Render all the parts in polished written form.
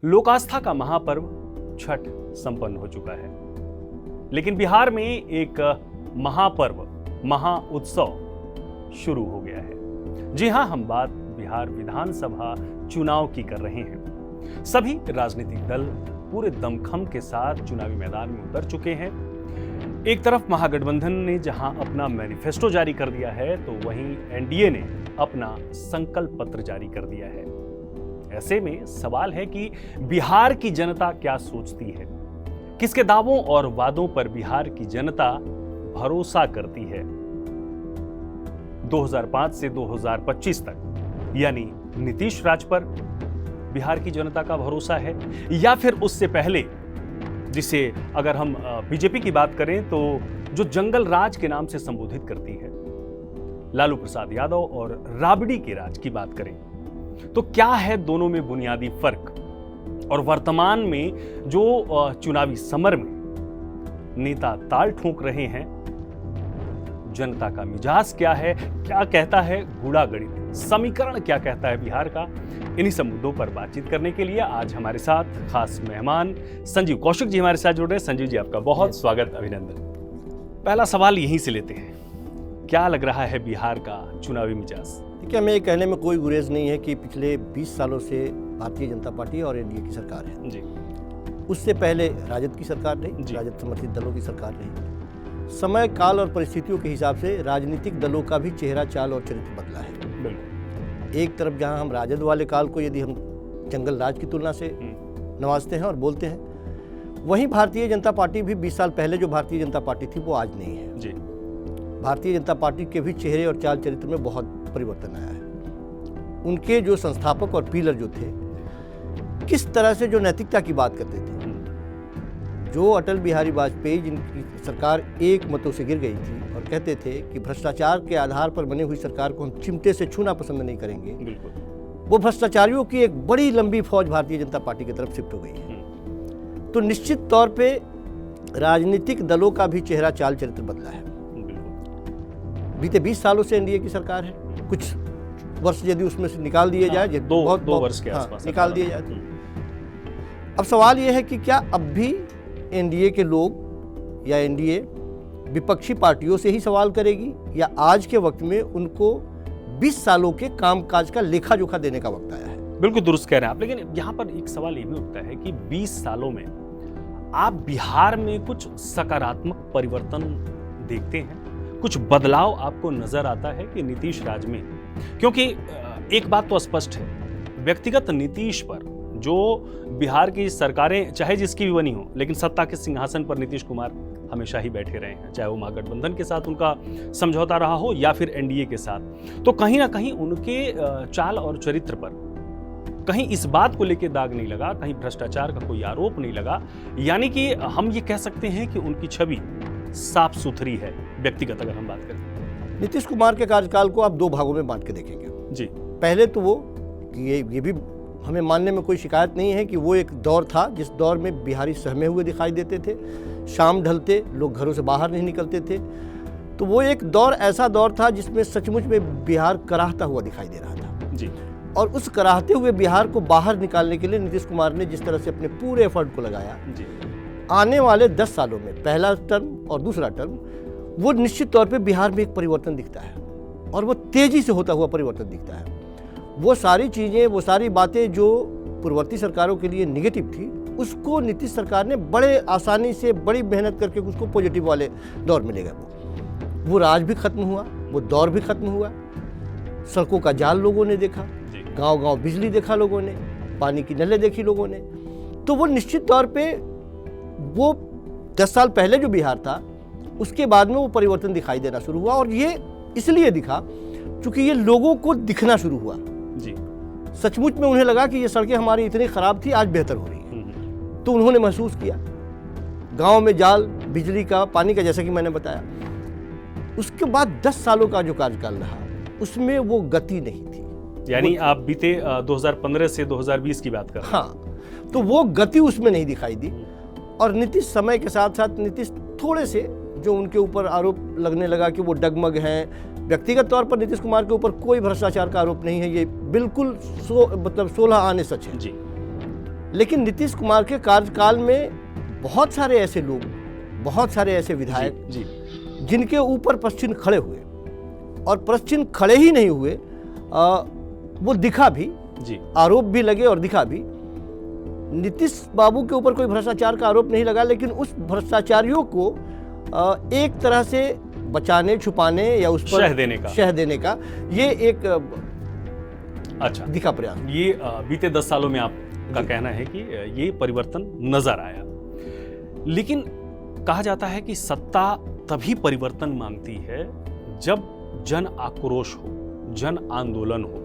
लोक आस्था का महापर्व छठ संपन्न हो चुका है, लेकिन बिहार में एक महापर्व, महा उत्सव शुरू हो गया है। जी हां, हम बात बिहार विधानसभा चुनाव की कर रहे हैं। सभी राजनीतिक दल पूरे दमखम के साथ चुनावी मैदान में उतर चुके हैं। एक तरफ महागठबंधन ने जहां अपना मैनिफेस्टो जारी कर दिया है, तो वहीं एनडीए ने अपना संकल्प पत्र जारी कर दिया है। ऐसे में सवाल है कि बिहार की जनता क्या सोचती है, किसके दावों और वादों पर बिहार की जनता भरोसा करती है। 2005 से 2025 तक यानी नीतीश राज पर बिहार की जनता का भरोसा है, या फिर उससे पहले, जिसे अगर हम बीजेपी की बात करें तो जो जंगल राज के नाम से संबोधित करती है, लालू प्रसाद यादव और राबड़ी के राज की बात करें तो क्या है दोनों में बुनियादी फर्क। और वर्तमान में जो चुनावी समर में नेता ताल ठोक रहे हैं, जनता का मिजाज क्या है, क्या कहता है गुड़ा गणित समीकरण, क्या कहता है बिहार का, इन्हीं सब मुद्दों पर बातचीत करने के लिए आज हमारे साथ खास मेहमान संजीव कौशिक जी हमारे साथ जुड़ रहे हैं। संजीव जी, आपका बहुत स्वागत, अभिनंदन। पहला सवाल यहीं से लेते हैं, क्या लग रहा है बिहार का चुनावी मिजाज? देखिए, हमें ये कहने में कोई गुरेज नहीं है कि पिछले 20 सालों से भारतीय जनता पार्टी और एनडीए की सरकार है जी। उससे पहले राजद की सरकार रही, राजद समर्थित दलों की सरकार रही। समय, काल और परिस्थितियों के हिसाब से राजनीतिक दलों का भी चेहरा, चाल और चरित्र बदला है। बिल्कुल। एक तरफ जहां हम राजद वाले काल को यदि हम जंगल राज की तुलना से नवाजते हैं और बोलते हैं, वहीं भारतीय जनता पार्टी भी 20 साल पहले जो भारतीय जनता पार्टी थी वो आज नहीं है जी। भारतीय जनता पार्टी के भी चेहरे और चाल चरित्र में बहुत परिवर्तन आया है। उनके जो संस्थापक और पिलर जो थे, किस तरह से जो नैतिकता की बात करते थे, जो अटल बिहारी वाजपेयी जिनकी सरकार एक मतों से गिर गई थी और कहते थे कि भ्रष्टाचार के आधार पर बनी हुई सरकार को हम चिमटे से छूना पसंद नहीं करेंगे, बिल्कुल। वो भ्रष्टाचारियों की एक बड़ी लंबी फौज भारतीय जनता पार्टी की तरफ शिफ्ट हो गई है। तो निश्चित तौर पे राजनीतिक दलों का भी चेहरा, चाल चरित्र बदला है। बीते 20 सालों से एनडीए की सरकार है। कुछ वर्ष यदि उसमें से निकाल दिए जाए, दो वर्ष के आसपास निकाल दिए जाए, अब सवाल यह है कि क्या अब भी एनडीए के लोग या एनडीए विपक्षी पार्टियों से ही सवाल करेगी, या आज के वक्त में उनको 20 सालों के कामकाज का लेखा जोखा देने का वक्त आया है? बिल्कुल दुरुस्त कह रहे हैं आप, लेकिन यहाँ पर एक सवाल ये भी उठता है कि 20 सालों में आप बिहार में कुछ सकारात्मक परिवर्तन देखते हैं, कुछ बदलाव आपको नजर आता है कि नीतीश राज में? क्योंकि एक बात तो स्पष्ट है, व्यक्तिगत नीतीश पर जो बिहार की सरकारें चाहे जिसकी भी बनी हो, लेकिन सत्ता के सिंहासन पर नीतीश कुमार हमेशा ही बैठे रहे हैं, चाहे वो महागठबंधन के साथ उनका समझौता रहा हो या फिर एनडीए के साथ। तो कहीं ना कहीं उनके चाल और चरित्र पर कहीं इस बात को लेकर दाग नहीं लगा, कहीं भ्रष्टाचार का कोई आरोप नहीं लगा, यानी कि हम ये कह सकते हैं कि उनकी छवि साफ सुथरी है व्यक्तिगत अगर हम बात करें। नीतीश कुमार के कार्यकाल को आप दो भागों में बांट के देखेंगे जी। पहले तो वो कि ये भी हमें मानने में कोई शिकायत नहीं है कि वो एक दौर था जिस दौर में बिहारी सहमे हुए दिखाई देते थे, शाम ढलते लोग घरों से बाहर नहीं निकलते थे। तो वो एक दौर ऐसा दौर था जिसमें सचमुच में बिहार कराहता हुआ दिखाई दे रहा था जी। और उस कराहते हुए बिहार को बाहर निकालने के लिए नीतीश कुमार ने जिस तरह से अपने पूरे एफर्ट को लगाया जी, आने वाले 10 सालों में, पहला टर्म और दूसरा टर्म, वो निश्चित तौर पे बिहार में एक परिवर्तन दिखता है और वो तेजी से होता हुआ परिवर्तन दिखता है। वो सारी चीज़ें, वो सारी बातें जो पूर्ववर्ती सरकारों के लिए नेगेटिव थी, उसको नीतीश सरकार ने बड़े आसानी से, बड़ी मेहनत करके उसको पॉजिटिव वाले दौर में ले गया। वो राज भी खत्म हुआ, वो दौर भी खत्म हुआ। सड़कों का जाल लोगों ने देखा, गांव-गांव बिजली देखा लोगों ने, पानी की नलें देखी लोगों ने। तो वो निश्चित तौर पे वो 10 साल पहले जो बिहार था, उसके बाद में वो परिवर्तन दिखाई देना शुरू हुआ। और ये इसलिए दिखा क्योंकि ये लोगों को दिखना शुरू हुआ जी। सचमुच में उन्हें लगा कि ये सड़कें हमारी इतनी खराब थी, आज बेहतर हो रही है। तो उन्होंने महसूस किया, गांव में जाल, बिजली का, पानी का, जैसा कि मैंने बताया। उसके बाद 10 सालों का जो कार्यकाल रहा, उसमें वो गति नहीं थी। यानी आप बीते 2015 से 2020 की बात कर रहे हैं। हाँ, तो वो गति उसमें नहीं दिखाई दी। और नीतीश समय के साथ साथ नीतीश थोड़े से जो उनके ऊपर आरोप लगने लगा कि वो डगमग हैं, व्यक्तिगत तौर पर नीतीश कुमार के ऊपर कोई भ्रष्टाचार का आरोप नहीं है, ये बिल्कुल 16 आने सच है जी। लेकिन नीतीश कुमार के कार्यकाल में बहुत सारे ऐसे लोग, बहुत सारे ऐसे विधायक जी जिनके ऊपर प्रश्न खड़े हुए, और प्रश्न खड़े ही नहीं हुए, वो दिखा भी, जी आरोप भी लगे और दिखा भी। नीतीश बाबू के ऊपर कोई भ्रष्टाचार का आरोप नहीं लगा, लेकिन उस भ्रष्टाचारियों को एक तरह से बचाने, छुपाने या उस पर शह देने का ये एक अच्छा दिखा प्रयास। ये बीते 10 सालों में आपका कहना है कि ये परिवर्तन नजर आया, लेकिन कहा जाता है कि सत्ता तभी परिवर्तन मांगती है जब जन आक्रोश हो, जन आंदोलन हो।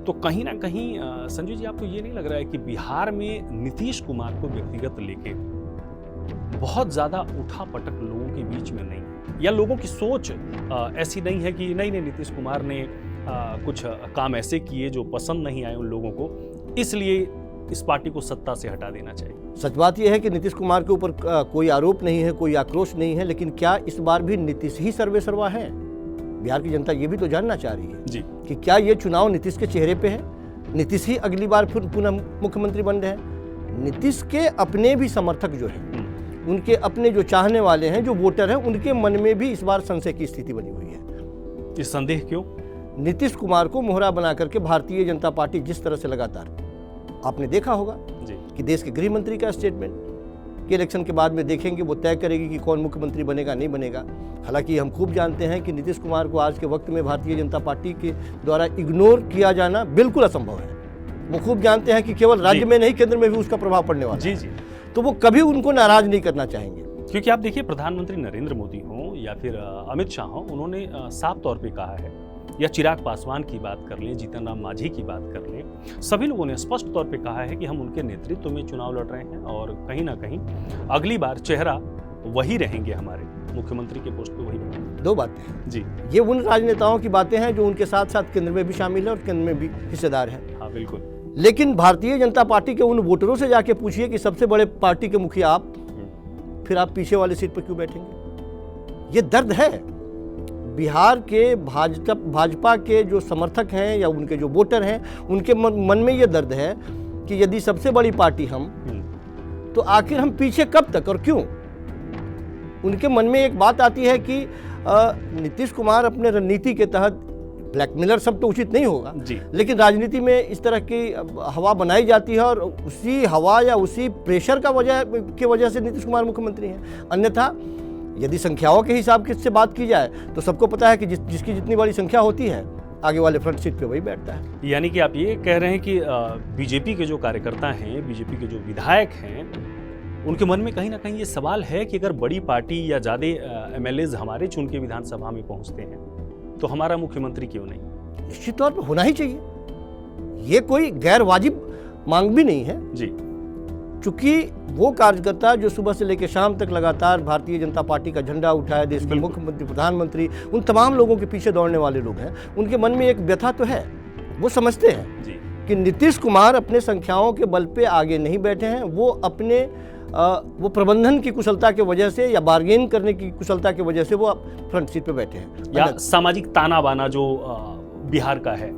तो कहीं ना कहीं संजय जी, आपको ये नहीं लग रहा है कि बिहार में नीतीश कुमार को व्यक्तिगत लेके बहुत ज्यादा उठापटक लोगों के बीच में नहीं है, या लोगों की सोच ऐसी नहीं है कि नहीं नीतीश कुमार ने कुछ काम ऐसे किए जो पसंद नहीं आए उन लोगों को, इसलिए इस पार्टी को सत्ता से हटा देना चाहिए? सच बात यह है कि नीतीश कुमार के ऊपर कोई आरोप नहीं है, कोई आक्रोश नहीं है, लेकिन क्या इस बार भी नीतीश ही सर्वे सर्वा है? बिहार की जनता ये भी तो जानना चाह रही है जी कि क्या ये चुनाव नीतीश के चेहरे पे है? नीतीश ही अगली बार फिर पुनः मुख्यमंत्री बन रहे हैं? नीतीश के अपने भी समर्थक जो हैं, उनके अपने जो चाहने वाले हैं, जो वोटर हैं, उनके मन में भी इस बार संशय की स्थिति बनी हुई है। ये संदेह क्यों? नीतीश कुमार को मोहरा बना करके भारतीय जनता पार्टी जिस तरह से लगातार, आपने देखा होगा जी कि देश के गृह मंत्री का स्टेटमेंट कि इलेक्शन के बाद में देखेंगे, वो तय करेगी कि कौन मुख्यमंत्री बनेगा नहीं बनेगा। हालांकि हम खूब जानते हैं कि नीतीश कुमार को आज के वक्त में भारतीय जनता पार्टी के द्वारा इग्नोर किया जाना बिल्कुल असंभव है। वो खूब जानते हैं कि केवल राज्य में नहीं, केंद्र में भी उसका प्रभाव पड़ने वाला है। जी तो वो कभी उनको नाराज नहीं करना चाहेंगे, क्योंकि आप देखिए, प्रधानमंत्री नरेंद्र मोदी हों या फिर अमित शाह हों, उन्होंने साफ तौर पे कहा है, या चिराग पासवान की बात कर लें, जीतन राम मांझी की बात कर लें, सभी लोगों ने स्पष्ट तौर पे कहा है कि हम उनके नेतृत्व में चुनाव लड़ रहे हैं और कहीं ना कहीं अगली बार चेहरा वही रहेंगे, हमारे मुख्यमंत्री के पोस्ट पे वही रहेंगे। दो बातें हैं जी, ये उन राजनेताओं की बातें हैं जो उनके साथ साथ केंद्र में भी शामिल है और केंद्र में भी हिस्सेदार है। हाँ बिल्कुल। लेकिन भारतीय जनता पार्टी के उन वोटरों से जाके पूछिए कि सबसे बड़े पार्टी के मुखिया आप, फिर आप पीछे वाले सीट पर क्यों बैठेंगे? ये दर्द है। बिहार के भाजपा के जो समर्थक हैं या उनके जो वोटर हैं, उनके मन में ये दर्द है कि यदि सबसे बड़ी पार्टी हम, तो आखिर हम पीछे कब तक और क्यों? उनके मन में एक बात आती है कि नीतीश कुमार अपने रणनीति के तहत, ब्लैकमेलर सब तो उचित नहीं होगा जी, लेकिन राजनीति में इस तरह की हवा बनाई जाती है और उसी हवा या उसी प्रेशर की वजह से नीतीश कुमार मुख्यमंत्री हैं। अन्यथा यदि संख्याओं के हिसाब से बात की जाए तो सबको पता है कि जिसकी जितनी बड़ी संख्या होती है, आगे वाले फ्रंट सीट पे वही बैठता है। यानी कि आप ये कह रहे हैं कि बीजेपी के जो कार्यकर्ता हैं, बीजेपी के जो विधायक हैं, उनके मन में कहीं ना कहीं ये सवाल है कि अगर बड़ी पार्टी या ज़्यादा एमएलएज हमारे चुन के विधानसभा में पहुंचते हैं तो हमारा मुख्यमंत्री क्यों नहीं? निश्चित तौर पर होना ही चाहिए। ये कोई गैर वाजिब मांग भी नहीं है जी, चूंकि वो कार्यकर्ता जो सुबह से लेकर शाम तक लगातार भारतीय जनता पार्टी का झंडा उठाए, देश के मुख्यमंत्री, प्रधानमंत्री, उन तमाम लोगों के पीछे दौड़ने वाले लोग हैं, उनके मन में एक व्यथा तो है। वो समझते हैं जी कि नीतीश कुमार अपने संख्याओं के बल पे आगे नहीं बैठे हैं, वो अपने वो प्रबंधन की कुशलता की वजह से या बार्गेन करने की कुशलता की वजह से वो फ्रंट सीट पे बैठे हैं। या सामाजिक ताना बाना जो बिहार का है,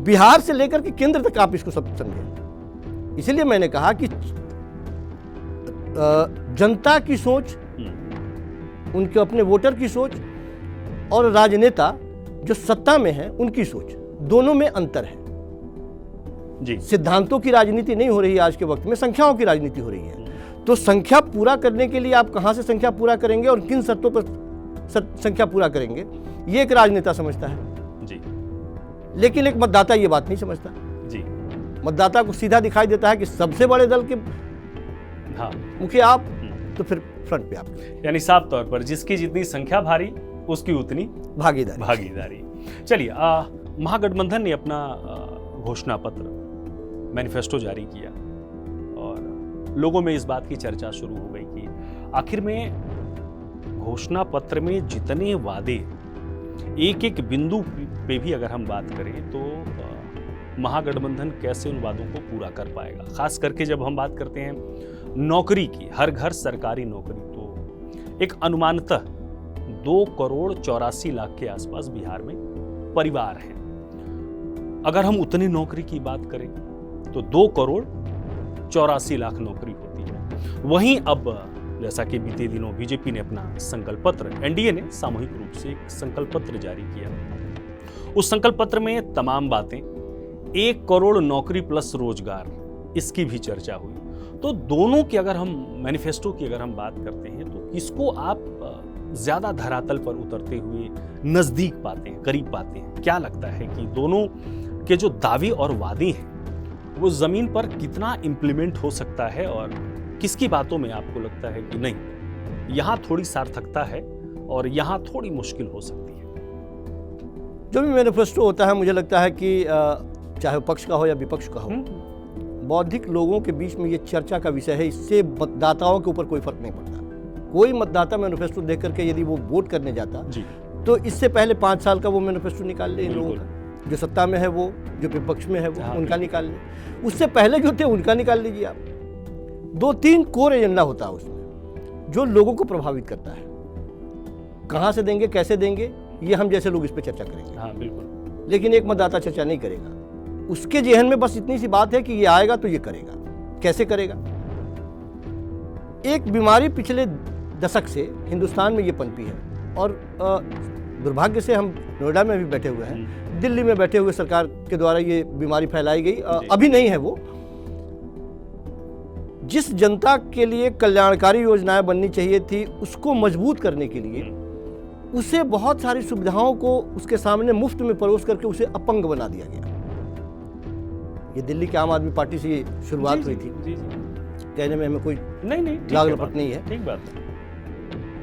बिहार से लेकर के केंद्र तक आप इसको सब समझें। इसीलिए मैंने कहा कि जनता की सोच, उनके अपने वोटर की सोच और राजनेता जो सत्ता में है उनकी सोच, दोनों में अंतर है जी। सिद्धांतों की राजनीति नहीं हो रही है आज के वक्त में, संख्याओं की राजनीति हो रही है। तो संख्या पूरा करने के लिए आप कहां से संख्या पूरा करेंगे और किन शर्तों पर संख्या पूरा करेंगे, ये एक राजनेता समझता है जी। लेकिन एक मतदाता ये बात नहीं समझता जी। मतदाता को सीधा दिखाई देता है कि सबसे बड़े दल के हाँ मुखिया आप, तो फिर फ्रंट पे आप। यानी साफ तौर पर जिसकी जितनी संख्या भारी उसकी उतनी भागीदारी। चलिए, महागठबंधन ने अपना घोषणा पत्र, मैनिफेस्टो जारी किया और लोगों में इस बात की चर्चा शुरू हो गई कि आखिर में घोषणा पत्र में जितने वादे, एक एक बिंदु पे भी अगर हम बात करें तो महागठबंधन कैसे उन वादों को पूरा कर पाएगा। खास करके जब हम बात करते हैं नौकरी की, हर घर सरकारी नौकरी, तो एक अनुमानतः 2,84,00,000 के आसपास बिहार में परिवार हैं। अगर हम उतनी नौकरी की बात करें तो 2 करोड़ 84 लाख नौकरी होती है। वहीं अब जैसा कि बीते दिनों बीजेपी ने अपना संकल्प पत्र, एनडीए ने सामूहिक रूप से एक संकल्प पत्र जारी किया। उस संकल्प पत्र में तमाम बातें, 1 करोड़ नौकरी प्लस रोजगार, इसकी भी चर्चा हुई। तो दोनों की अगर हम मैनिफेस्टो की अगर हम बात करते हैं तो किसको आप ज्यादा धरातल पर उतरते हुए नजदीक पाते हैं, करीब पाते हैं? क्या लगता है कि दोनों के जो दावे और वादे हैं वो जमीन पर कितना इम्प्लीमेंट हो सकता है, और किसकी बातों में आपको लगता है कि नहीं, यहाँ थोड़ी सार्थकता है और यहाँ थोड़ी मुश्किल हो सकती है? जो भी मैनिफेस्टो होता है, मुझे लगता है कि चाहे पक्ष का हो या विपक्ष का हो, बौद्धिक लोगों के बीच में ये चर्चा का विषय है। इससे मतदाताओं के ऊपर कोई फर्क नहीं पड़ता। कोई मतदाता मैनिफेस्टो देख करके यदि वो वोट करने जाता जी, तो इससे पहले 5 साल का वो मैनिफेस्टो निकाल ले इन लोगों का, जो सत्ता में है वो, जो विपक्ष में है वो, हाँ, उनका निकाल ले। उससे पहले जो थे उनका निकाल लीजिए आप। 2-3 कोर एजेंडा होता है उसमें जो लोगों को प्रभावित करता है। कहाँ से देंगे, कैसे देंगे, ये हम जैसे लोग इस पर चर्चा करेंगे। हाँ बिल्कुल। लेकिन एक मतदाता चर्चा नहीं करेगा। उसके जेहन में बस इतनी सी बात है कि ये आएगा तो ये करेगा। कैसे करेगा? एक बीमारी पिछले दशक से हिंदुस्तान में ये पनपी है, और दुर्भाग्य से हम नोएडा में भी बैठे हुए हैं, दिल्ली में बैठे हुए सरकार के द्वारा ये बीमारी फैलाई गई। अभी नहीं है वो। जिस जनता के लिए कल्याणकारी योजनाएं बननी चाहिए थी, उसको मजबूत करने के लिए उसे बहुत सारी सुविधाओं को उसके सामने मुफ्त में परोस करके उसे अपंग बना दिया गया। ये दिल्ली के आम आदमी पार्टी से ये शुरुआत हुई थी। जी, कहने में हमें कोई नहीं लाग लपट नहीं है। ठीक बात है।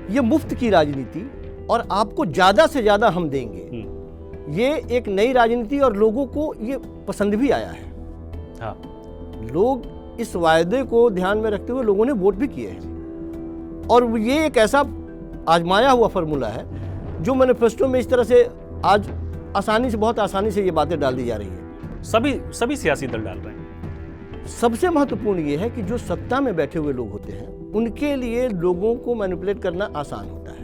ये मुफ्त की राजनीति और आपको ज्यादा से ज्यादा हम देंगे, ये एक नई राजनीति, और लोगों को ये पसंद भी आया है। हाँ। लोग इस वायदे को ध्यान में रखते हुए लोगों ने वोट भी किए हैं, और ये एक ऐसा आजमाया हुआ फार्मूला है जो मैनिफेस्टो में इस तरह से आज आसानी से, बहुत आसानी से ये बातें डाल दी जा रही है। सभी सियासी दल डाल रहे हैं। सबसे महत्वपूर्ण ये है कि जो सत्ता में बैठे हुए लोग होते हैं उनके लिए लोगों को मैनिपुलेट करना आसान होता है।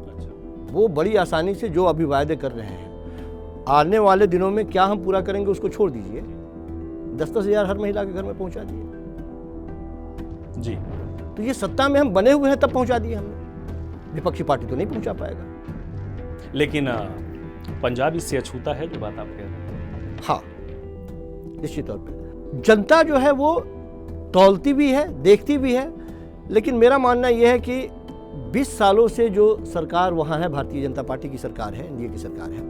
अच्छा। वो बड़ी आसानी से जो अभी वायदे कर रहे हैं, आने वाले दिनों में क्या हम पूरा करेंगे उसको छोड़ दीजिए, 10-10 हज़ार हर महिला के घर में पहुंचा दिए जी। तो ये सत्ता में हम बने हुए हैं तब पहुंचा दिए हमने। विपक्षी पार्टी तो नहीं पहुंचा पाएगा। लेकिन पंजाब इससे अछूता है, जो बात आप कह रहे हैं। हाँ, निश्चित तौर पे जनता जो है वो तौलती भी है, देखती भी है। लेकिन मेरा मानना यह है कि 20 सालों से जो सरकार वहाँ है, भारतीय जनता पार्टी की सरकार है, एनडीए की सरकार है,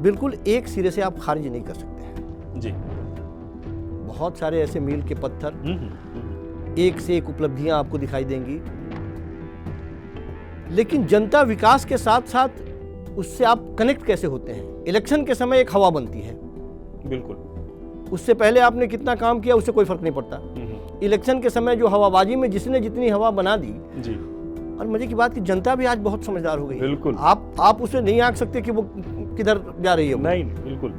बिल्कुल एक सिरे से आप खारिज नहीं कर सकते हैं जी। बहुत सारे ऐसे मील के पत्थर, एक से एक उपलब्धियां आपको दिखाई देंगी। लेकिन जनता विकास के साथ साथ उससे आप कनेक्ट कैसे होते हैं? इलेक्शन के समय एक हवा बनती है, बिल्कुल। उससे पहले आपने कितना काम किया उससे कोई फर्क नहीं पड़ता। इलेक्शन के समय जो हवाबाजी में जिसने जितनी हवा बना दी जी। और मजे की बात कि जनता भी आज बहुत समझदार हो गई है। बिल्कुल। आप उसे नहीं आंक सकते कि वो किधर जा रही है। नहीं, बिल्कुल।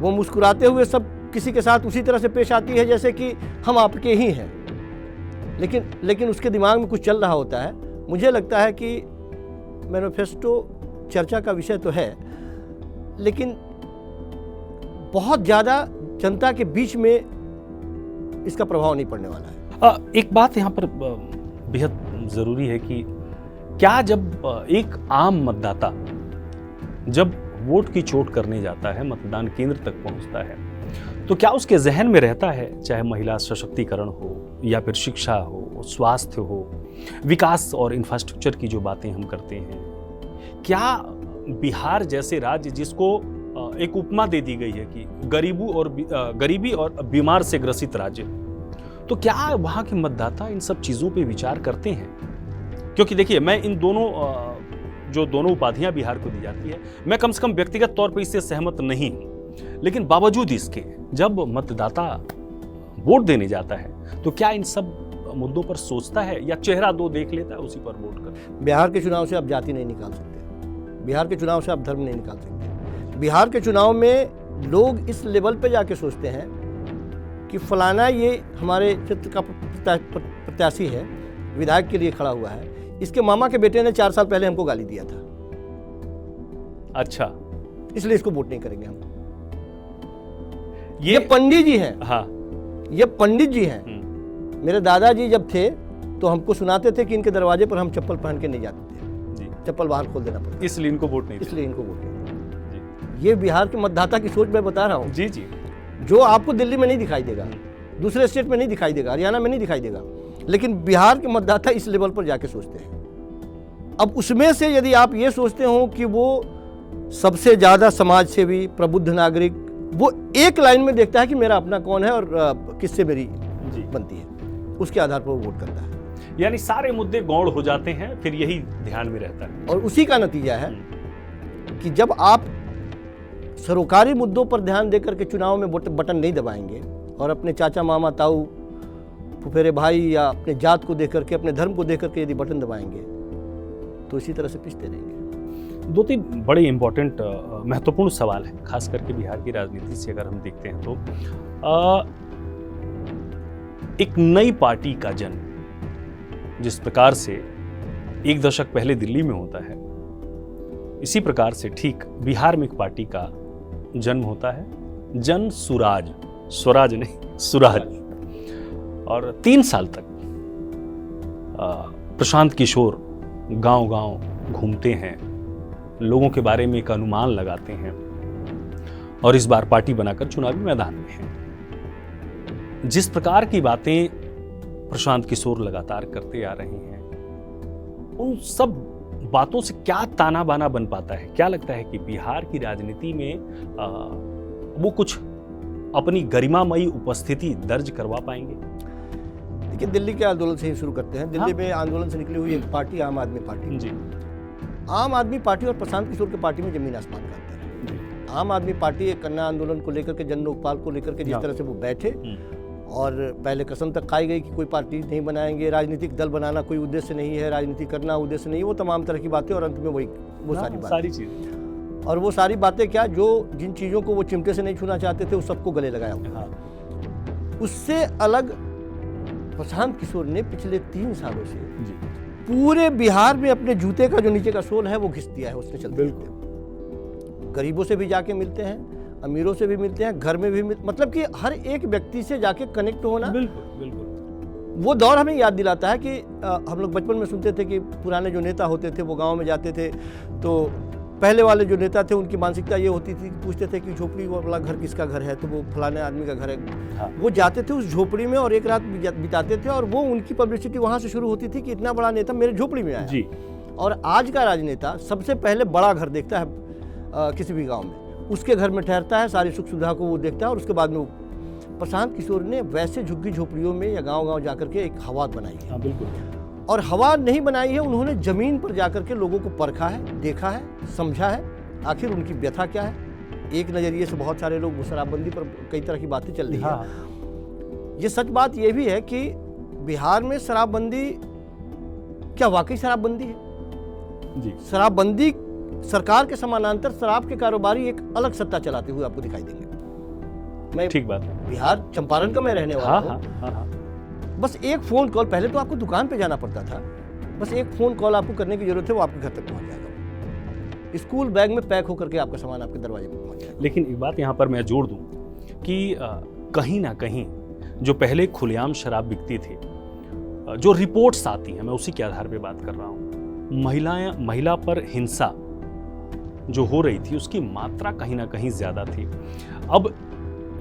वो मुस्कुराते हुए सब किसी के साथ उसी तरह से पेश आती है जैसे कि हम आपके ही हैं। लेकिन उसके दिमाग में कुछ चल रहा होता है। मुझे लगता है कि मैनिफेस्टो चर्चा का विषय तो है, लेकिन बहुत ज़्यादा जनता के बीच में इसका प्रभाव नहीं पड़ने वाला है। एक बात यहाँ पर बेहद ज़रूरी है कि क्या जब एक आम मतदाता जब वोट की चोट करने जाता है, मतदान केंद्र तक पहुँचता है, तो क्या उसके जहन में रहता है, चाहे महिला सशक्तिकरण हो या फिर शिक्षा हो, स्वास्थ्य हो, विकास और इंफ्रास्ट्रक्चर की जो बातें हम करते हैं, क्या बिहार जैसे राज्य जिसको एक उपमा दे दी गई है कि गरीबी और बीमार से ग्रसित राज्य, तो क्या वहाँ के मतदाता इन सब चीज़ों पे विचार करते हैं? क्योंकि देखिए, मैं इन दोनों उपाधियां बिहार को दी जाती है, मैं कम से कम व्यक्तिगत तौर पर इससे सहमत नहीं हूँ, लेकिन बावजूद इसके जब मतदाता वोट देने जाता है तो क्या इन सब मुद्दों पर सोचता है या चेहरा दो देख लेता है उसी पर वोट कर? बिहार के चुनाव से आप जाति नहीं निकाल सकते, बिहार के चुनाव से आप धर्म नहीं निकाल सकते। बिहार के चुनाव में लोग इस लेवल पे जाके सोचते हैं कि फलाना ये हमारे क्षेत्र का प्रत्याशी है, विधायक के लिए खड़ा हुआ है, इसके मामा के बेटे ने 4 साल पहले हमको गाली दिया था, अच्छा, इसलिए इसको वोट नहीं करेंगे हम। ये पंडित जी हैं। हाँ। ये पंडित जी हैं। मेरे दादाजी जब थे तो हमको सुनाते थे कि इनके दरवाजे पर हम चप्पल पहन के नहीं जाते थे, जी। चप्पल बाहर खोल देना पड़ता, इसलिए इनको वोट नहीं इसलिए इनको वोट नहीं जी। देते। ये बिहार के मतदाता की सोच मैं बता रहा हूँ, जी जी। जो आपको दिल्ली में नहीं दिखाई देगा, दूसरे स्टेट में नहीं दिखाई देगा, हरियाणा में नहीं दिखाई देगा, लेकिन बिहार के मतदाता इस लेवल पर जाके सोचते हैं। अब उसमें से यदि आप ये सोचते हो कि वो सबसे ज़्यादा समाज सेवी, प्रबुद्ध नागरिक, वो एक लाइन में देखता है कि मेरा अपना कौन है और किससे मेरी जी। बनती है, उसके आधार पर वो वोट करता है। यानी सारे मुद्दे गौड़ हो जाते हैं, फिर यही ध्यान में रहता है। और उसी का नतीजा है कि जब आप सरोकारी मुद्दों पर ध्यान देकर के चुनाव में बटन नहीं दबाएंगे और अपने चाचा मामा ताऊ फुफेरे भाई या अपने जात को देख करके, अपने धर्म को देख करके यदि बटन दबाएंगे तो इसी तरह से पिसते रहेंगे। दो तीन बड़े इंपॉर्टेंट महत्वपूर्ण सवाल है, खास करके बिहार की राजनीति से अगर हम देखते हैं तो एक नई पार्टी का जन्म जिस प्रकार से एक दशक पहले दिल्ली में होता है, इसी प्रकार से ठीक बिहार में एक पार्टी का जन्म होता है, जन सुराज, स्वराज नहीं सुराज। और 3 साल तक प्रशांत किशोर गांव-गांव घूमते हैं, लोगों के बारे में एक अनुमान लगाते हैं और इस बार पार्टी बनाकर चुनावी मैदान में हैं। जिस प्रकार की बातें प्रशांत किशोर लगातार करते आ रहे हैं, उन सब बातों से क्या ताना बाना बन पाता है? क्या लगता है कि बिहार की राजनीति में वो कुछ अपनी गरिमामयी उपस्थिति दर्ज करवा पाएंगे? देखिए, दिल्ली के आंदोलन से ही शुरू करते हैं। दिल्ली में आंदोलन से निकली हुई एक पार्टी आम आदमी पार्टी जी। आम आदमी पार्टी और प्रशांत किशोर की पार्टी में जमीन आसमान का अंतर है। आम आदमी पार्टी एक कन्या आंदोलन को लेकर के, जन लोकपाल को लेकर के जिस तरह से वो बैठे और पहले कसम तक खाई गई कि कोई पार्टी नहीं बनाएंगे, राजनीतिक दल बनाना कोई उद्देश्य नहीं है, राजनीति करना उद्देश्य नहीं है, वो तमाम तरह की बातें और अंत में वो सारी चीज़ और वो सारी बातें क्या, जो जिन चीज़ों को वो चिमटे से नहीं छूना चाहते थे उस सबको गले लगाया हुआ। उससे अलग प्रशांत किशोर ने पिछले 3 सालों से पूरे बिहार में अपने जूते का जो नीचे का सोल है वो घिस दिया है उसने चलते। गरीबों से भी जाके मिलते हैं, अमीरों से भी मिलते हैं, घर में भी मतलब कि हर एक व्यक्ति से जाके कनेक्ट होना। बिल्कुल वो दौर हमें याद दिलाता है कि हम लोग बचपन में सुनते थे कि पुराने जो नेता होते थे वो गांव में जाते थे, तो पहले वाले जो नेता थे उनकी मानसिकता ये होती थी, पूछते थे कि झोपड़ी वाला घर किसका घर है, तो वो फलाने आदमी का घर है। वो जाते थे उस झोपड़ी में और एक रात बिताते थे और वो उनकी पब्लिसिटी वहाँ से शुरू होती थी कि इतना बड़ा नेता मेरे झोपड़ी में आया जी। और आज का राजनेता सबसे पहले बड़ा घर देखता है किसी भी गाँव में, उसके घर में ठहरता है, सारी सुख सुविधा को वो देखता है और उसके बाद में प्रशांत किशोर ने वैसे झुग्गी झोपड़ियों में या गाँव-गाँव जाकर के एक हवा बनाई है। बिल्कुल। और हवा नहीं बनाई है, उन्होंने जमीन पर जाकर के लोगों को परखा है, देखा है, समझा है, आखिर उनकी व्यथा क्या है। एक नज़रिए से बहुत सारे लोग शराबबंदी पर कई तरह की बातें चल रही है। ये सच बात ये भी है कि बिहार में शराबबंदी क्या वाकई शराबबंदी है जी। शराबबंदी सरकार के समानांतर शराब के कारोबारी एक अलग सत्ता चलाते हुए आपको दिखाई देंगे। मैं ठीक बात है, बिहार चंपारण का मैं रहने वाला हूँ। बस एक फ़ोन कॉल, पहले तो आपको दुकान पे जाना पड़ता था, बस एक फ़ोन कॉल आपको करने की ज़रूरत है, वो आपके घर तक पहुंच जाएगा, स्कूल बैग में पैक होकर के आपका सामान आपके दरवाजे पर पहुंच जाएगा। लेकिन एक बात यहाँ पर मैं जोड़ दूँ कि कहीं ना कहीं जो पहले खुलेआम शराब बिकती थी, जो रिपोर्ट्स आती हैं, मैं उसी के आधार पर बात कर रहा हूँ, महिला पर हिंसा जो हो रही थी उसकी मात्रा कहीं ना कहीं ज़्यादा थी। अब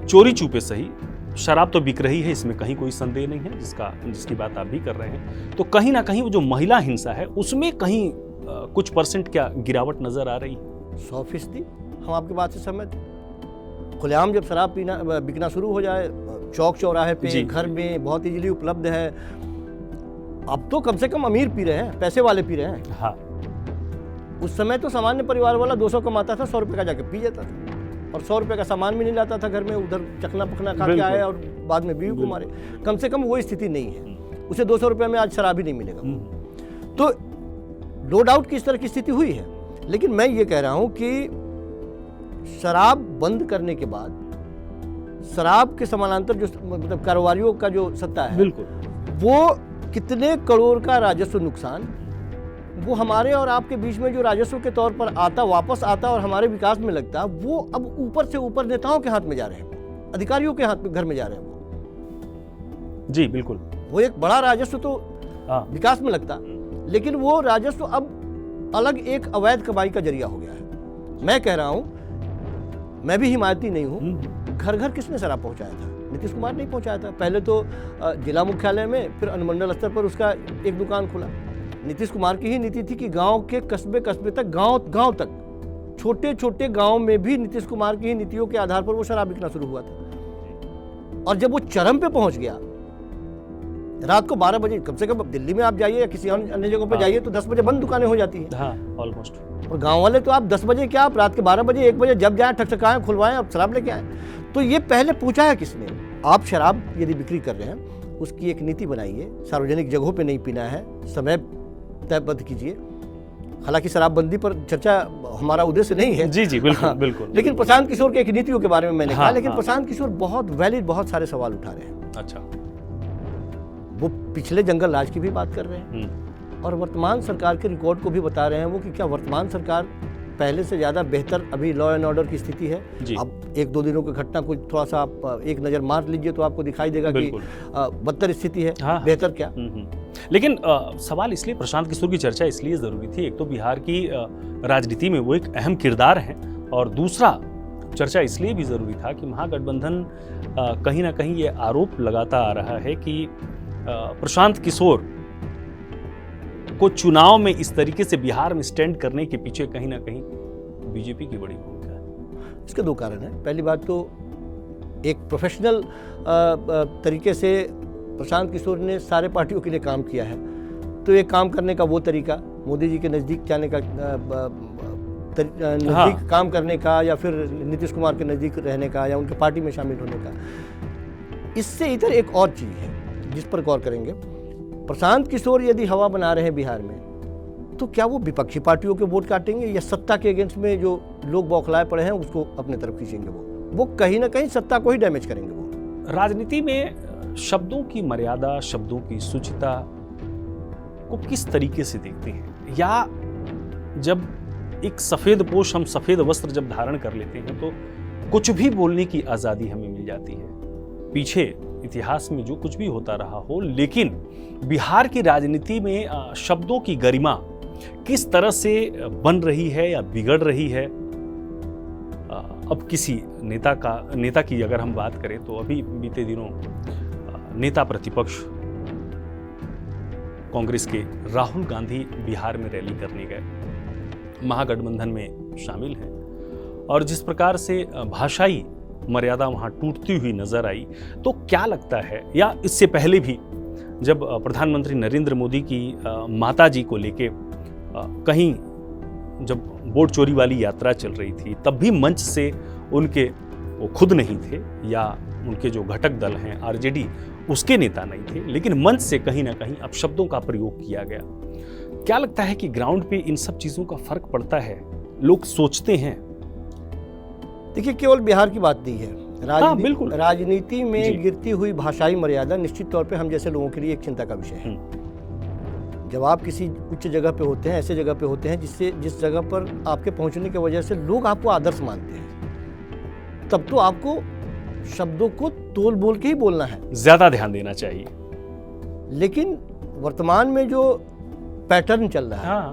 चोरी छुपे सही शराब तो बिक रही है, इसमें कहीं कोई संदेह नहीं है, जिसकी बात आप भी कर रहे हैं, तो कहीं ना कहीं वो जो महिला हिंसा है उसमें कहीं कुछ % क्या गिरावट नजर आ रही है? 100% हम आपकी बात से सहमत हैं। खुलेआम जब शराब बिकना शुरू हो जाए, चौक चौराहे पे, घर में बहुत इजीली उपलब्ध है, अब तो कम से कम अमीर पी रहे हैं, पैसे वाले पी रहे हैं। हाँ, उस समय तो सामान्य परिवार वाला 200 कमाता था, 100 रुपये का जाके पी जाता था और 100 रुपये का सामान भी नहीं लाता था घर में, उधर चखना पखना खा के आए और बाद में बीवी को मारे। कम से कम वो स्थिति नहीं है, उसे 200 रुपये में आज शराब ही नहीं मिलेगा। तो नो डाउट कि इस तरह की स्थिति हुई है, लेकिन मैं ये कह रहा हूँ कि शराब बंद करने के बाद शराब के समानांतर जो मतलब कारोबारियों का जो सत्ता है, बिल्कुल, वो कितने करोड़ का राजस्व नुकसान वो हमारे और आपके बीच में जो राजस्व के तौर पर आता, वापस आता और हमारे विकास में लगता, वो अब ऊपर से ऊपर नेताओं के हाथ में जा रहे हैं, अधिकारियों के हाथ में, घर में जा रहे हैं। जी बिल्कुल। वो एक बड़ा राजस्व तो हाँ। विकास में लगता, लेकिन वो राजस्व अब अलग एक अवैध कमाई का जरिया हो गया है। मैं कह रहा हूं, मैं भी हिमायती नहीं हूं, घर घर किसने शराब पहुंचाया था? नीतीश कुमार नहीं पहुंचाया था। पहले तो जिला मुख्यालय में, फिर अनुमंडल स्तर पर उसका एक दुकान खुला। नीतीश कुमार की ही नीति थी कि गांव के कस्बे कस्बे तक, गांव तक, छोटे छोटे गांव में भी नीतीश कुमार की ही नीतियों के आधार पर वो शराब बिकना शुरू हुआ था। और जब वो चरम पे पहुंच गया, रात को 12 बजे, कम से कम दिल्ली में आप जाइए या किसी अन्य जगहों पे जाइए तो 10 बजे बंद दुकानें हो जाती हैं। हाँ, ऑलमोस्ट। और गांव वाले तो आप 10 बजे क्या, आप रात के 12 बजे 1 बजे जब जाएं, ठकठकाएं, खुलवाएं, अब शराब लेके आए। तो ये पहले पूछा है किसने? आप शराब यदि बिक्री कर रहे हैं, उसकी एक नीति बनाइए, सार्वजनिक जगहों पे नहीं पीना है, समय तयबद्ध कीजिए। हालांकि शराबबंदी पर चर्चा हमारा उद्देश्य नहीं है। जी जी बिल्कुल। हाँ, बिल्कुल। लेकिन प्रशांत किशोर के एक नीतियों के बारे में मैंने कहा, लेकिन हाँ। प्रशांत किशोर बहुत वैलिड, बहुत सारे सवाल उठा रहे हैं। अच्छा। वो पिछले जंगल राज की भी बात कर रहे हैं और वर्तमान सरकार के रिकॉर्ड को भी बता रहे हैं वो कि क्या वर्तमान सरकार पहले से ज़्यादा बेहतर अभी लॉ एंड ऑर्डर की स्थिति है। अब 1-2 दिनों की घटना को थोड़ा सा आप एक नज़र मार लीजिए तो आपको दिखाई देगा कि बदतर स्थिति है। हाँ, बेहतर क्या। लेकिन सवाल इसलिए प्रशांत किशोर की चर्चा इसलिए ज़रूरी थी, एक तो बिहार की राजनीति में वो एक अहम किरदार हैं, और दूसरा चर्चा इसलिए भी ज़रूरी था कि महागठबंधन कहीं ना कहीं ये आरोप लगाता आ रहा है कि प्रशांत किशोर को चुनाव में इस तरीके से बिहार में स्टैंड करने के पीछे कहीं ना कहीं बीजेपी की बड़ी भूमिका है। इसके 2 कारण हैं। पहली बात तो एक प्रोफेशनल तरीके से प्रशांत किशोर ने सारे पार्टियों के लिए काम किया है, तो एक काम करने का वो तरीका, मोदी जी के नज़दीक जाने का, नज़दीक काम करने का, या फिर नीतीश कुमार के नज़दीक रहने का, या उनके पार्टी में शामिल होने का। इससे इधर एक और चीज़ है जिस पर गौर करेंगे। प्रशांत किशोर यदि हवा बना रहे हैं बिहार में, तो क्या वो विपक्षी पार्टियों के वोट काटेंगे या सत्ता के अगेंस्ट में जो लोग बौखलाए पड़े हैं उसको अपने तरफ खींचेंगे? वो कहीं ना कहीं सत्ता को ही डैमेज करेंगे। वो राजनीति में शब्दों की मर्यादा, शब्दों की सूचिता को किस तरीके से देखते हैं? या जब एक सफ़ेद पोश, हम सफ़ेद वस्त्र जब धारण कर लेते हैं तो कुछ भी बोलने की आज़ादी हमें मिल जाती है। पीछे इतिहास में जो कुछ भी होता रहा हो, लेकिन बिहार की राजनीति में शब्दों की गरिमा किस तरह से बन रही है या बिगड़ रही है। अब किसी नेता की अगर हम बात करें तो अभी बीते दिनों नेता प्रतिपक्ष कांग्रेस के राहुल गांधी बिहार में रैली करने गए, महागठबंधन में शामिल हैं, और जिस प्रकार से भाषाई मर्यादा वहां टूटती हुई नजर आई, तो क्या लगता है, या इससे पहले भी जब प्रधानमंत्री नरेंद्र मोदी की माता जी को लेके कहीं जब वोट चोरी वाली यात्रा चल रही थी, तब भी मंच से उनके, वो खुद नहीं थे या उनके जो घटक दल हैं आरजेडी, उसके नेता नहीं थे, लेकिन मंच से कहीं ना कहीं अपशब्दों का प्रयोग किया गया। क्या लगता है कि ग्राउंड पे इन सब चीजों का फर्क पड़ता है? लोग सोचते हैं? देखिए, केवल बिहार की बात नहीं है, बिल्कुल। राजनीति में गिरती हुई भाषाई मर्यादा निश्चित तौर पे हम जैसे लोगों के लिए एक चिंता का विषय है। जब आप किसी उच्च जगह पे होते हैं, ऐसे जगह पे होते हैं जिस जगह पर आपके पहुंचने की वजह से लोग आपको आदर्श मानते हैं, तब तो आपको शब्दों को तोल बोल के ही बोलना है, ज्यादा ध्यान देना चाहिए। लेकिन वर्तमान में जो पैटर्न चल रहा है,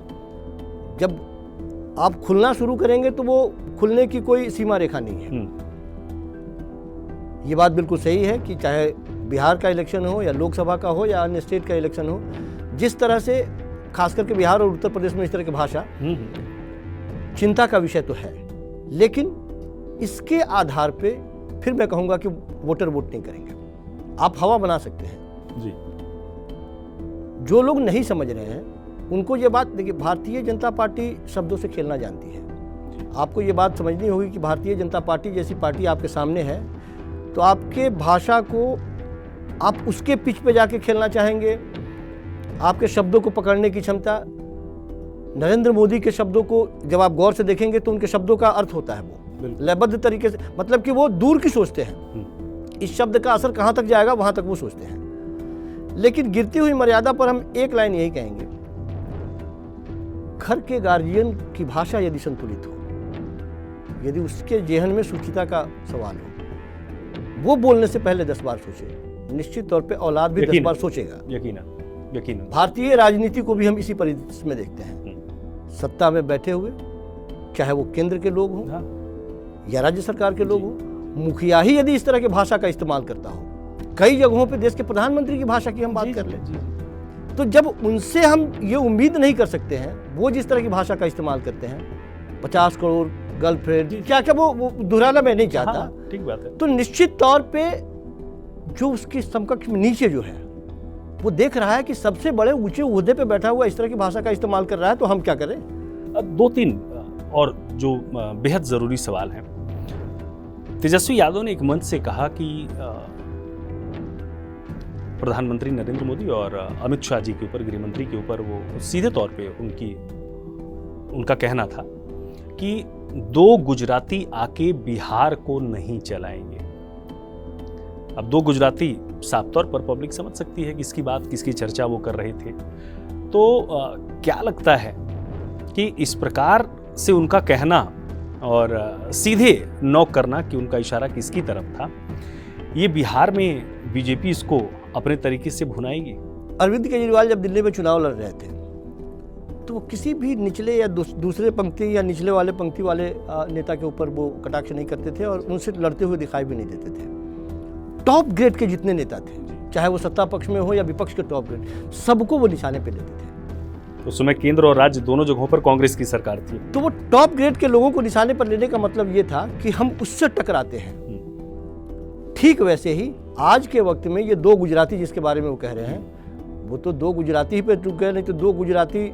जब आप खुलना शुरू करेंगे तो वो खुलने की कोई सीमा रेखा नहीं है। ये बात बिल्कुल सही है कि चाहे बिहार का इलेक्शन हो या लोकसभा का हो या अन्य स्टेट का इलेक्शन हो, जिस तरह से खास करके बिहार और उत्तर प्रदेश में इस तरह की भाषा चिंता का विषय तो है, लेकिन इसके आधार पे फिर मैं कहूंगा कि वोटर वोट नहीं करेंगे। आप हवा बना सकते हैं जी। जो लोग नहीं समझ रहे हैं उनको ये बात, देखिए, भारतीय जनता पार्टी शब्दों से खेलना जानती है। आपको ये बात समझनी होगी कि भारतीय जनता पार्टी जैसी पार्टी आपके सामने है, तो आपके भाषा को आप उसके पिच पे जाके खेलना चाहेंगे, आपके शब्दों को पकड़ने की क्षमता। नरेंद्र मोदी के शब्दों को जब आप गौर से देखेंगे तो उनके शब्दों का अर्थ होता है वो लयबद्ध तरीके से, मतलब कि वो दूर की सोचते हैं, इस शब्द का असर कहाँ तक जाएगा वहाँ तक वो सोचते हैं। लेकिन गिरती हुई मर्यादा पर हम एक लाइन यही कहेंगे, घर के गार्जियन की भाषा यदि संतुलित हो, यदि उसके जेहन में सुचिता का सवाल हो, वो बोलने से पहले 10 बार सोचे। निश्चित तौर पे औलाद भी 10 यकीनन। बार सोचेगा। यकीनन। भारतीय राजनीति को भी हम इसी परिदृश्य में देखते हैं। सत्ता में बैठे हुए, चाहे वो केंद्र के लोग हों हाँ। या राज्य सरकार के लोग हों, मुखिया ही यदि इस तरह की भाषा का इस्तेमाल करता हो, कई जगहों पे देश के प्रधानमंत्री की भाषा की हम बात कर लें, तो जब उनसे हम ये उम्मीद नहीं कर सकते हैं, वो जिस तरह की भाषा का इस्तेमाल करते हैं, 50 करोड़ गर्लफ्रेंड, क्या क्या वो दोहराना मैं नहीं चाहता। हाँ, ठीक बात है। तो निश्चित तौर पे जो उसकी समकक्ष में नीचे जो है, वो देख रहा है कि सबसे बड़े ऊंचे ओहदे पे बैठा हुआ इस तरह की भाषा का इस्तेमाल कर रहा है, तो हम क्या करें। 2-3 और जो बेहद जरूरी सवाल हैं। तेजस्वी यादव ने एक मंच से कहा कि प्रधानमंत्री नरेंद्र मोदी और अमित शाह जी के ऊपर, गृह मंत्री के ऊपर, वो सीधे तौर पे उनका कहना था कि 2 गुजराती आके बिहार को नहीं चलाएंगे। अब 2 गुजराती साफ तौर पर पब्लिक समझ सकती है किसकी बात, किसकी चर्चा वो कर रहे थे। तो क्या लगता है कि इस प्रकार से उनका कहना और सीधे नॉक करना कि उनका इशारा किसकी तरफ था, ये बिहार में बीजेपी इसको अपने तरीके से भुनाएगी? अरविंद केजरीवाल जब दिल्ली में चुनाव लड़ रहे थे, तो वो किसी भी निचले या दूसरे पंक्ति या निचले वाले पंक्ति वाले नेता के ऊपर वो कटाक्ष नहीं करते थे और उनसे लड़ते हुए दिखाई भी नहीं देते थे। टॉप ग्रेड के जितने नेता थे, चाहे वो सत्ता पक्ष में हो या विपक्ष के टॉप ग्रेड, सबको वो निशाने पे लेते थे। उस समय केंद्र और राज्य दोनों जगहों पर कांग्रेस की सरकार थी। तो वो टॉप ग्रेड के लोगों को निशाने पर लेने का मतलब ये था कि हम उससे टकराते हैं। ठीक वैसे ही आज के वक्त में ये 2 गुजराती जिसके बारे में वो कह रहे हैं, वो तो 2 गुजराती ही पे रुक गए, नहीं तो 2 गुजराती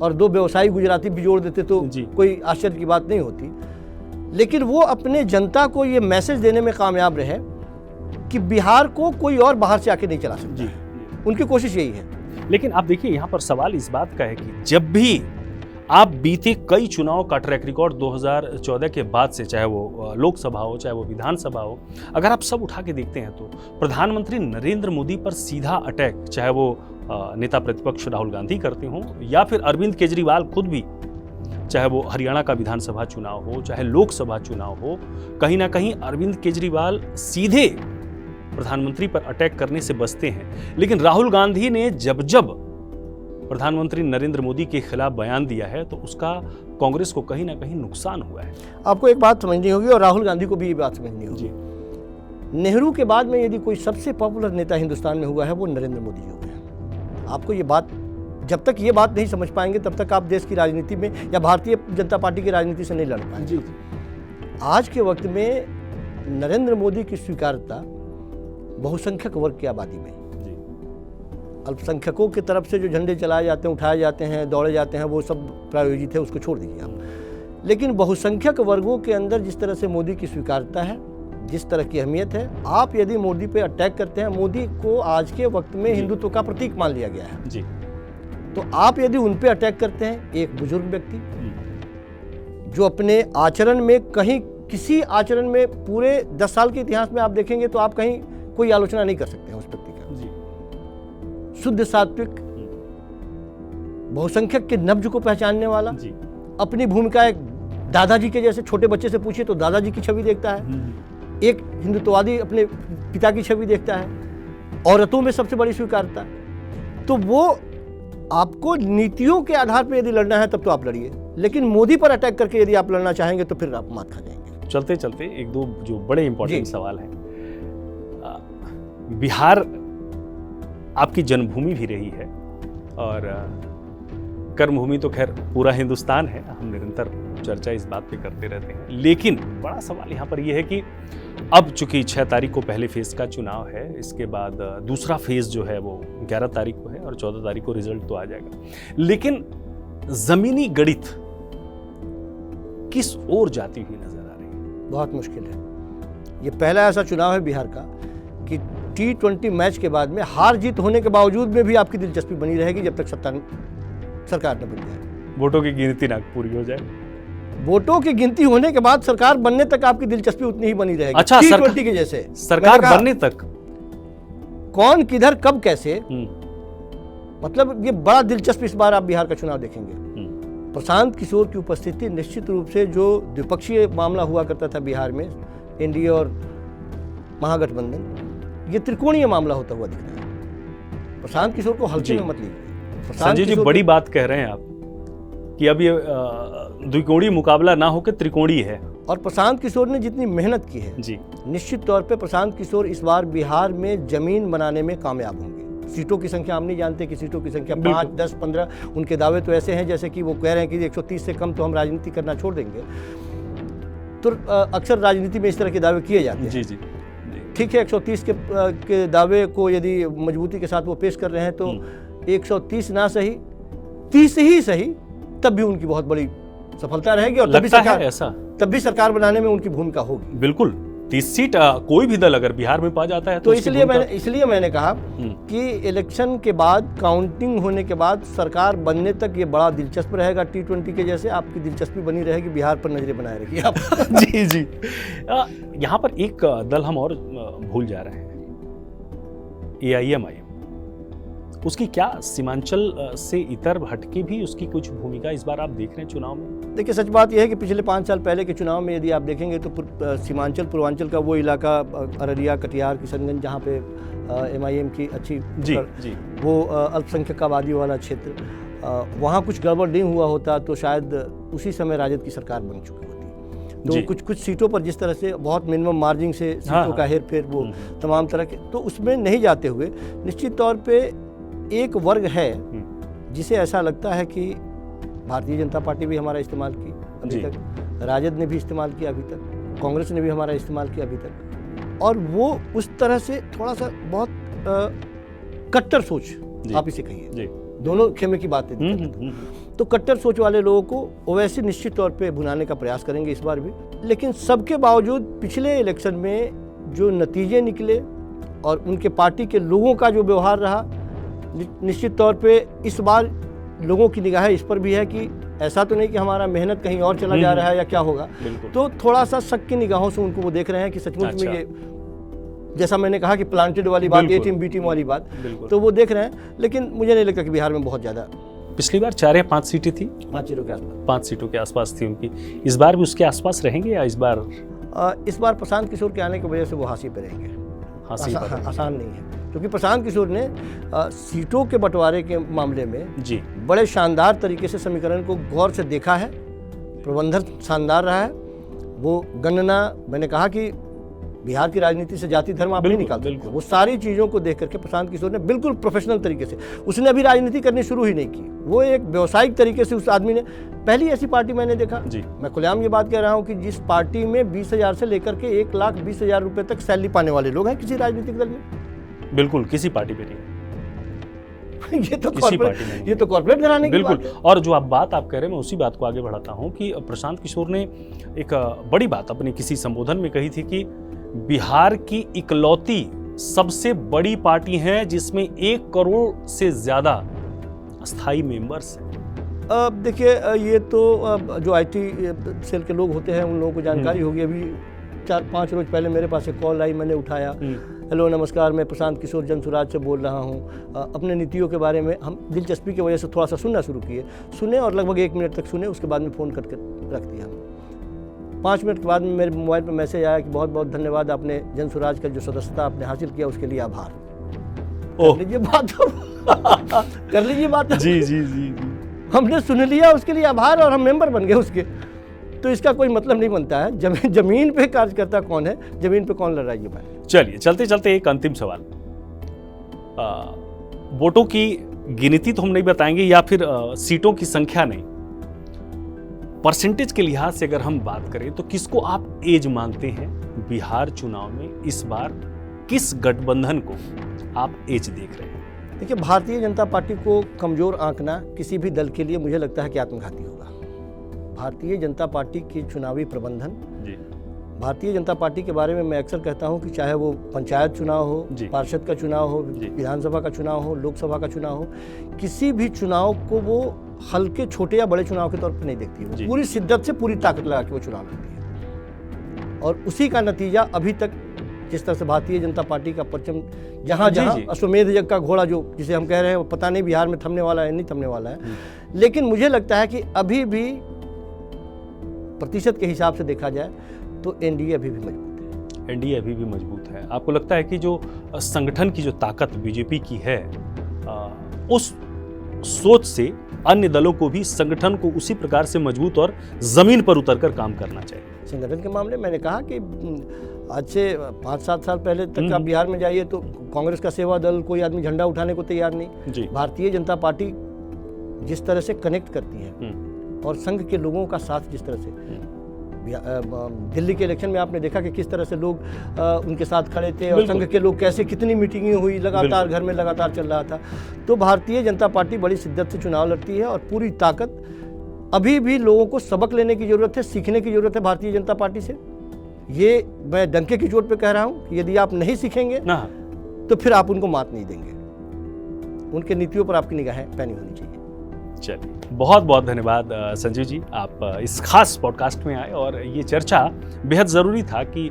और 2 व्यवसायी गुजराती भी जोड़ देते तो कोई आश्चर्य की बात नहीं होती। लेकिन वो अपने जनता को ये मैसेज देने में कामयाब रहे कि बिहार को कोई और बाहर से आके नहीं चला सकता। उनकी कोशिश यही है। लेकिन आप देखिए, यहाँ पर सवाल इस बात का है कि जब भी आप बीते कई चुनाव का ट्रैक रिकॉर्ड 2014 के बाद से, चाहे वो लोकसभा हो चाहे वो विधानसभा हो, अगर आप सब उठा के देखते हैं तो प्रधानमंत्री नरेंद्र मोदी पर सीधा अटैक, चाहे वो नेता प्रतिपक्ष राहुल गांधी करते हों या फिर अरविंद केजरीवाल खुद भी, चाहे वो हरियाणा का विधानसभा चुनाव हो चाहे लोकसभा चुनाव हो, कहीं ना कहीं अरविंद केजरीवाल सीधे प्रधानमंत्री पर अटैक करने से बचते हैं। लेकिन राहुल गांधी ने जब प्रधानमंत्री नरेंद्र मोदी के खिलाफ बयान दिया है तो उसका कांग्रेस को कहीं ना कहीं नुकसान हुआ है। आपको एक बात समझनी होगी और राहुल गांधी को भी ये बात समझनी होगी। नेहरू के बाद में यदि कोई सबसे पॉपुलर नेता हिंदुस्तान में हुआ है, वो नरेंद्र मोदी जी हुए हैं। आपको ये बात, जब तक ये बात नहीं समझ पाएंगे तब तक आप देश की राजनीति में या भारतीय जनता पार्टी की राजनीति से नहीं लड़ पाएंगे। आज के वक्त में नरेंद्र मोदी की स्वीकार्यता बहुसंख्यक वर्ग की आबादी में, अल्पसंख्यकों की तरफ से जो झंडे चलाए जाते हैं, उठाए जाते हैं, दौड़े जाते हैं, वो सब प्रायोजित है, उसको छोड़ दीजिए आप। लेकिन बहुसंख्यक वर्गों के अंदर जिस तरह से मोदी की स्वीकार्यता है, जिस तरह की अहमियत है, आप यदि मोदी पे अटैक करते हैं, मोदी को आज के वक्त में हिंदुत्व का प्रतीक मान लिया गया है जी, तो आप यदि उन पे अटैक करते हैं, एक बुजुर्ग व्यक्ति जो अपने आचरण में कहीं, किसी आचरण में पूरे 10 साल के इतिहास में आप देखेंगे तो आप कहीं कोई आलोचना नहीं कर सकते हैं उस व्यक्ति का जी। शुद्ध सात्विक, बहुसंख्यक के नब्ज को पहचानने वाला जी। अपनी भूमिका एक दादाजी के जैसे, छोटे बच्चे से पूछिए तो दादाजी की छवि देखता है, एक हिंदुत्ववादी अपने पिता की छवि देखता है, औरतों में सबसे बड़ी स्वीकार्यता। तो वो आपको नीतियों के आधार पर यदि लड़ना है तब तो आप लड़िए, लेकिन मोदी पर अटैक करके यदि आप लड़ना चाहेंगे तो फिर आप मात खा जाएंगे। चलते चलते एक दो जो बड़े इंपॉर्टेंट सवाल हैं। बिहार आपकी जन्मभूमि भी रही है और कर्मभूमि तो खैर पूरा हिंदुस्तान है, हम निरंतर चर्चा इस बात पे करते रहते हैं। लेकिन बड़ा सवाल यहाँ पर यह है कि अब चूंकि 6 तारीख को पहले फेज का चुनाव है, इसके बाद दूसरा फेज जो है वो 11 तारीख को है और 14 तारीख को रिजल्ट तो आ जाएगा, लेकिन जमीनी गणित किस ओर जाती हुई नजर आ रही है? बहुत मुश्किल है। ये पहला ऐसा चुनाव है बिहार का कि T20 मैच के बाद में हार जीत होने के बावजूद में भी आपकी दिलचस्पी बनी रहेगी जब तक सरकार न बन जाए, वोटों की गिनती ना पूरी हो जाए। वोटों की गिनती होने के बाद सरकार बनने तक आपकी दिलचस्पी उतनी ही बनी रहेगी। अच्छा, T20 के जैसे सरकार बनने तक कौन किधर कब कैसे, मतलब ये बड़ा दिलचस्प इस बार आप बिहार का चुनाव देखेंगे। प्रशांत किशोर की उपस्थिति निश्चित रूप से, जो द्विपक्षीय मामला हुआ करता था बिहार में, एनडीए और महागठबंधन, ये त्रिकोणीय मामला होता हुआ दिख रहा है। प्रशांत किशोर को हल्के में मत लीजिए। प्रशांत संजय जी किशोर बड़ी बात कह रहे हैं आप कि अब ये द्विकोणीय मुकाबला ना होकर त्रिकोणीय है। और प्रशांत किशोर ने जितनी मेहनत की है, जी निश्चित तौर पे प्रशांत किशोर इस बार बिहार में जमीन बनाने में कामयाब होंगे। सीटों की संख्या हम नहीं जानते कि सीटों की संख्या 5, 10, 15, उनके दावे तो ऐसे हैं जैसे कि वो कह रहे हैं कि 130 से कम तो हम राजनीति करना छोड़ देंगे। तो अक्सर राजनीति में इस तरह के दावे किए जाते हैं। जी जी ठीक है, 130 के दावे को यदि मजबूती के साथ वो पेश कर रहे हैं तो 130 ना सही 30 ही सही, तब भी उनकी बहुत बड़ी सफलता रहेगी और तब भी सरकार बनाने में उनकी भूमिका होगी। बिल्कुल 30 सीट कोई भी दल अगर बिहार में पा जाता है तो इसलिए मैंने कहा कि इलेक्शन के बाद, काउंटिंग होने के बाद सरकार बनने तक ये बड़ा दिलचस्प रहेगा। T20 के जैसे आपकी दिलचस्पी बनी रहेगी, बिहार पर नजरें बनाए रखिए आप। जी जी। यहाँ पर एक दल हम और भूल जा रहे हैं, AIMIM। उसकी क्या सीमांचल से इतर हटके भी उसकी कुछ भूमिका इस बार आप देख रहे हैं चुनाव में? देखिए, सच बात यह है कि पिछले 5 साल पहले के चुनाव में यदि आप देखेंगे तो सीमांचल पूर्वांचल का वो इलाका, अररिया, कटिहार, किशनगंज, जहाँ पे MIM की अच्छी जी वो अल्पसंख्यक आबादी वाला क्षेत्र, वहाँ कुछ गड़बड़ नहीं हुआ होता तो शायद उसी समय राजद की सरकार बन चुकी होती। तो कुछ सीटों पर जिस तरह से बहुत मिनिमम मार्जिन से सीटों का हेर फेर, वो तमाम तरह के, तो उसमें नहीं जाते हुए निश्चित तौर पर एक वर्ग है जिसे ऐसा लगता है कि भारतीय जनता पार्टी भी हमारा इस्तेमाल की अभी तक, राजद ने भी इस्तेमाल किया अभी तक, कांग्रेस ने भी हमारा इस्तेमाल किया अभी तक, और वो उस तरह से थोड़ा सा बहुत कट्टर सोच, आप इसे कहिए, दोनों खेमे की बातें, तो कट्टर सोच वाले लोगों को ओवैसी निश्चित तौर पे भुनाने का प्रयास करेंगे इस बार भी। लेकिन सबके बावजूद पिछले इलेक्शन में जो नतीजे निकले और उनके पार्टी के लोगों का जो व्यवहार रहा, निश्चित तौर पे इस बार लोगों की निगाहें इस पर भी है कि ऐसा तो नहीं कि हमारा मेहनत कहीं और चला जा रहा है या क्या होगा। तो थोड़ा सा शक की निगाहों से उनको वो देख रहे हैं कि सचमुच में ये, जैसा मैंने कहा कि प्लांटेड वाली बात, A टीम B टीम वाली बात, तो वो देख रहे हैं। लेकिन मुझे नहीं लगता कि बिहार में बहुत ज़्यादा, पिछली बार 4 या 5 सीटें थी, 5 सीटों के आसपास, 5 सीटों के आसपास थी उनकी। इस बार भी उसके आसपास रहेंगे या इस बार प्रशांत किशोर के आने की वजह से वो हासिल पे रहेंगे। आसान नहीं है, क्योंकि प्रशांत किशोर ने सीटों के बंटवारे के मामले में जी बड़े शानदार तरीके से समीकरण को गौर से देखा है, प्रबंधन शानदार रहा है। वो गणना, मैंने कहा कि बिहार की राजनीति से जाति धर्म आप नहीं निकालते, वो सारी चीज़ों को देख करके प्रशांत किशोर ने बिल्कुल प्रोफेशनल तरीके से, उसने अभी राजनीति करनी शुरू ही नहीं की, वो एक व्यावसायिक तरीके से उस आदमी ने, पहली ऐसी पार्टी मैंने देखा जी। मैं खुलेआम ये बात कह रहा हूँ कि जिस पार्टी में 20,000 से लेकर के 1,20,000 रुपये तक सैलरी पाने वाले लोग हैं किसी राजनीतिक दल में, बिल्कुल किसी पार्टी में नहीं। ये तो कॉर्पोरेट घराने की बात है। और जो बात आप कह रहे हैं, मैं उसी बात को आगे बढ़ाता हूँ कि प्रशांत किशोर ने एक बड़ी बात अपनी किसी संबोधन में कही थी कि बिहार की इकलौती सबसे बड़ी पार्टी है जिसमें 1 करोड़ से ज्यादा अस्थायी मेंबर्स हैं। अब देखिए, ये तो जो IT सेल के लोग होते हैं उन लोगों को जानकारी होगी। अभी 4-5 रोज पहले मेरे पास एक कॉल आई, मैंने उठाया, हेलो नमस्कार, मैं प्रशांत किशोर जनसुराज से बोल रहा हूँ। अपने नीतियों के बारे में हम दिलचस्पी की वजह से थोड़ा सा सुनना शुरू किए, सुने और लगभग 1 मिनट तक सुने, उसके बाद में फ़ोन करके रख दिया। 5 मिनट के बाद में मेरे मोबाइल पर मैसेज आया कि बहुत बहुत धन्यवाद, आपने जनसुराज का जो सदस्यता आपने हासिल किया उसके लिए आभार। कर लीजिए बात कर लीजिए बात जी जी जी, हमने सुन लिया, उसके लिए आभार, और हम मेंबर बन गए उसके। तो इसका कोई मतलब नहीं बनता है। जमीन पे कार्यकर्ता कौन है, जमीन पे कौन लड़ रहा है, ये बात। चलिए चलते चलते एक अंतिम सवाल, वोटों की गिनती तो हम नहीं बताएंगे या फिर सीटों की संख्या नहीं, परसेंटेज के लिहाज से अगर हम बात करें तो किसको आप एज मानते हैं बिहार चुनाव में? इस बार किस गठबंधन को आप एज देख रहे हैं? देखिए, भारतीय जनता पार्टी को कमजोर आंकना किसी भी दल के लिए मुझे लगता है कि आत्मघाती होगा। भारतीय जनता पार्टी की चुनावी प्रबंधन जी। भारतीय जनता पार्टी के बारे में मैं अक्सर कहता हूं कि चाहे वो पंचायत चुनाव हो, पार्षद का चुनाव हो, विधानसभा का चुनाव हो, लोकसभा का चुनाव हो, किसी भी चुनाव को वो हल्के छोटे या बड़े चुनाव के तौर पर नहीं देखती है। पूरी शिद्दत से, पूरी ताकत लगा के वो चुनाव लड़ती है, और उसी का नतीजा अभी तक जिस तरह से भारतीय जनता पार्टी का परचम जहाँ जहाँ अश्वमेध यज्ञ का घोड़ा जो जिसे हम कह रहे हैं, पता नहीं बिहार में थमने वाला है नहीं थमने वाला है, लेकिन मुझे लगता है कि अभी भी प्रतिशत के हिसाब से देखा जाए तो एनडीए अभी भी मजबूत एनडीए अभी भी मजबूत है? आपको लगता है कि जो संगठन की जो ताकत बीजेपी की है, उस सोच से अन्य दलों को भी संगठन को उसी प्रकार से मजबूत और जमीन पर उतरकर काम करना चाहिए? संगठन के मामले मैंने कहा कि आज से 5-7 साल पहले तक आप बिहार में जाइए तो कांग्रेस का सेवा दल कोई आदमी झंडा उठाने को तैयार नहीं। जी। भारतीय जनता पार्टी जिस तरह से कनेक्ट करती है और संघ के लोगों का साथ जिस तरह से, दिल्ली के इलेक्शन में आपने देखा कि किस तरह से लोग उनके साथ खड़े थे और संघ के लोग कैसे, कितनी मीटिंगें हुई, लगातार घर में लगातार चल रहा था। तो भारतीय जनता पार्टी बड़ी शिद्दत से चुनाव लड़ती है और पूरी ताकत, अभी भी लोगों को सबक लेने की जरूरत है, सीखने की जरूरत है भारतीय जनता पार्टी से। ये मैं डंके की चोट पे कह रहा हूँ कि यदि आप नहीं सीखेंगे तो फिर आप उनको मात नहीं देंगे। उनके नीतियों पर आपकी निगाहें पैनी होनी चाहिए। चलिए, बहुत बहुत धन्यवाद संजीव जी, आप इस खास पॉडकास्ट में आए और ये चर्चा बेहद ज़रूरी था कि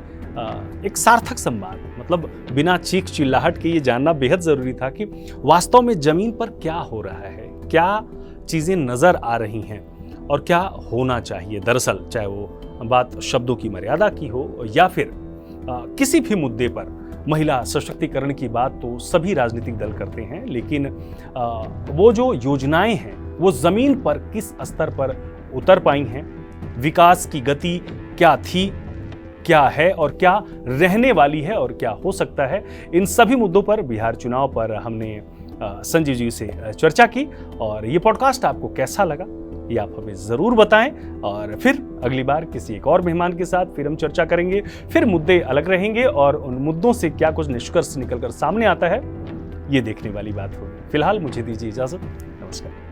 एक सार्थक संवाद, मतलब बिना चीख चिल्लाहट के ये जानना बेहद ज़रूरी था कि वास्तव में ज़मीन पर क्या हो रहा है, क्या चीज़ें नज़र आ रही हैं और क्या होना चाहिए। दरअसल चाहे वो बात शब्दों की मर्यादा की हो या फिर किसी भी मुद्दे पर महिला सशक्तिकरण की बात तो सभी राजनीतिक दल करते हैं, लेकिन वो जो योजनाएं हैं वो जमीन पर किस स्तर पर उतर पाई हैं, विकास की गति क्या थी, क्या है और क्या रहने वाली है और क्या हो सकता है, इन सभी मुद्दों पर बिहार चुनाव पर हमने संजीव जी से चर्चा की। और ये पॉडकास्ट आपको कैसा लगा ये आप हमें ज़रूर बताएं और फिर अगली बार किसी एक और मेहमान के साथ फिर हम चर्चा करेंगे, फिर मुद्दे अलग रहेंगे और उन मुद्दों से क्या कुछ निष्कर्ष निकलकर सामने आता है ये देखने वाली बात होगी। फिलहाल मुझे दीजिए इजाज़त, नमस्कार।